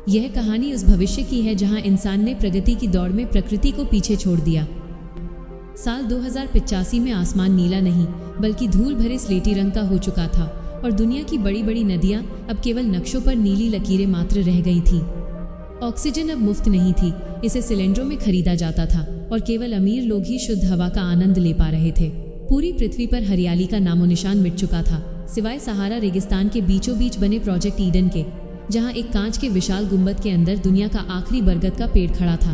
यह कहानी उस भविष्य की है जहां इंसान ने प्रगति की दौड़ में प्रकृति को पीछे छोड़ दिया। साल 2085 में आसमान नीला नहीं बल्कि धूल भरे स्लेटी रंग का हो चुका था और दुनिया की बड़ी बड़ी नदियां अब केवल नक्शों पर नीली लकीरें मात्र रह गई थी। ऑक्सीजन अब मुफ्त नहीं थी, इसे सिलेंडरों में खरीदा जाता था और केवल अमीर लोग ही शुद्ध हवा का आनंद ले पा रहे थे। पूरी पृथ्वी पर हरियाली का नामो निशान मिट चुका था, सिवाय सहारा रेगिस्तान के बीचों बीच बने प्रोजेक्ट ईडन के, जहां एक कांच के विशाल गुंबद के अंदर दुनिया का आखिरी बरगद का पेड़ खड़ा था।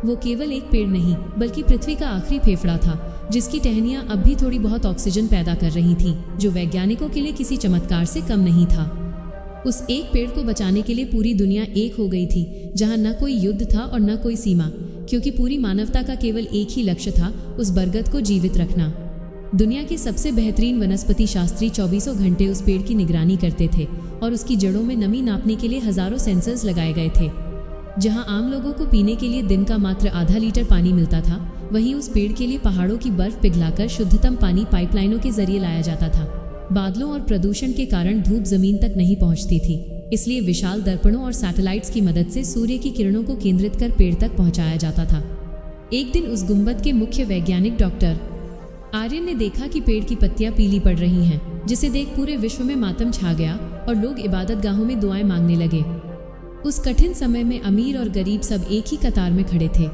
वो केवल एक पेड़ नहीं बल्कि पृथ्वी का आखिरी फेफड़ा था, जिसकी टहनियां अब भी थोड़ी बहुत ऑक्सीजन पैदा कर रही थीं, जो वैज्ञानिकों के लिए किसी चमत्कार से कम नहीं था। उस एक पेड़ को बचाने के लिए पूरी दुनिया एक हो गई थी, जहां न कोई युद्ध था और न कोई सीमा, क्योंकि पूरी मानवता का केवल एक ही लक्ष्य था, उस बरगद को जीवित रखना। दुनिया के सबसे बेहतरीन वनस्पति शास्त्री 24 घंटे उस पेड़ की निगरानी करते थे और उसकी जड़ों में नमी नापने के लिए हजारों सेंसर्स लगाए गए थे। जहां आम लोगों को पीने के लिए दिन का मात्र आधा लीटर पानी मिलता था, वहीं उस पेड़ के लिए पहाड़ों की बर्फ पिघलाकर शुद्धतम पानी पाइपलाइनों के जरिए लाया जाता था। बादलों और प्रदूषण के कारण धूप जमीन तक नहीं पहुंचती थी, इसलिए विशाल दर्पणों और सैटेलाइट्स की मदद से सूर्य की किरणों को केंद्रित कर पेड़ तक पहुंचाया जाता था। एक दिन उस गुंबद के मुख्य वैज्ञानिक डॉक्टर आर्यन ने देखा कि पेड़ की पत्तियां पीली पड़ रही हैं, जिसे देख पूरे विश्व में मातम छा गया और लोग इबादत गाहों में दुआएं मांगने लगे। उस कठिन समय में अमीर और गरीब सब एक ही कतार में खड़े थे।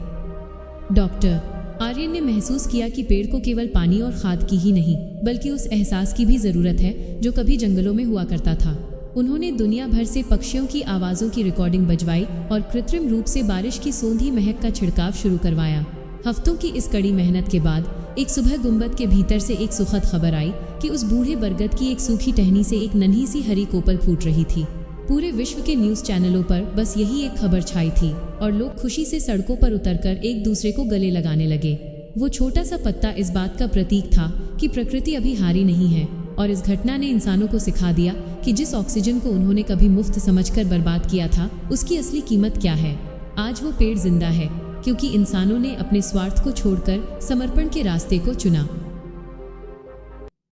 डॉक्टर आर्यन ने महसूस किया कि पेड़ को केवल पानी और खाद की ही नहीं बल्कि उस एहसास की भी ज़रूरत है जो कभी जंगलों में हुआ करता था। उन्होंने दुनिया भर से पक्षियों की आवाज़ों की रिकॉर्डिंग बजवाई और कृत्रिम रूप से बारिश की सोंधी महक का छिड़काव शुरू करवाया। हफ्तों की इस कड़ी मेहनत के बाद एक सुबह गुंबद के भीतर से एक सुखद खबर आई कि उस बूढ़े बरगद की एक सूखी टहनी से एक नन्ही सी हरी कोपल फूट रही थी। पूरे विश्व के न्यूज़ चैनलों पर बस यही एक खबर छाई थी और लोग खुशी से सड़कों पर उतरकर एक दूसरे को गले लगाने लगे। वो छोटा सा पत्ता इस बात का प्रतीक था कि प्रकृति अभी हारी नहीं है, और इस घटना ने इंसानों को सिखा दिया कि जिस ऑक्सीजन को उन्होंने कभी मुफ्त समझकर बर्बाद किया था, उसकी असली कीमत क्या है। आज वो पेड़ जिंदा है क्योंकि इंसानों ने अपने स्वार्थ को छोड़कर समर्पण के रास्ते को चुना।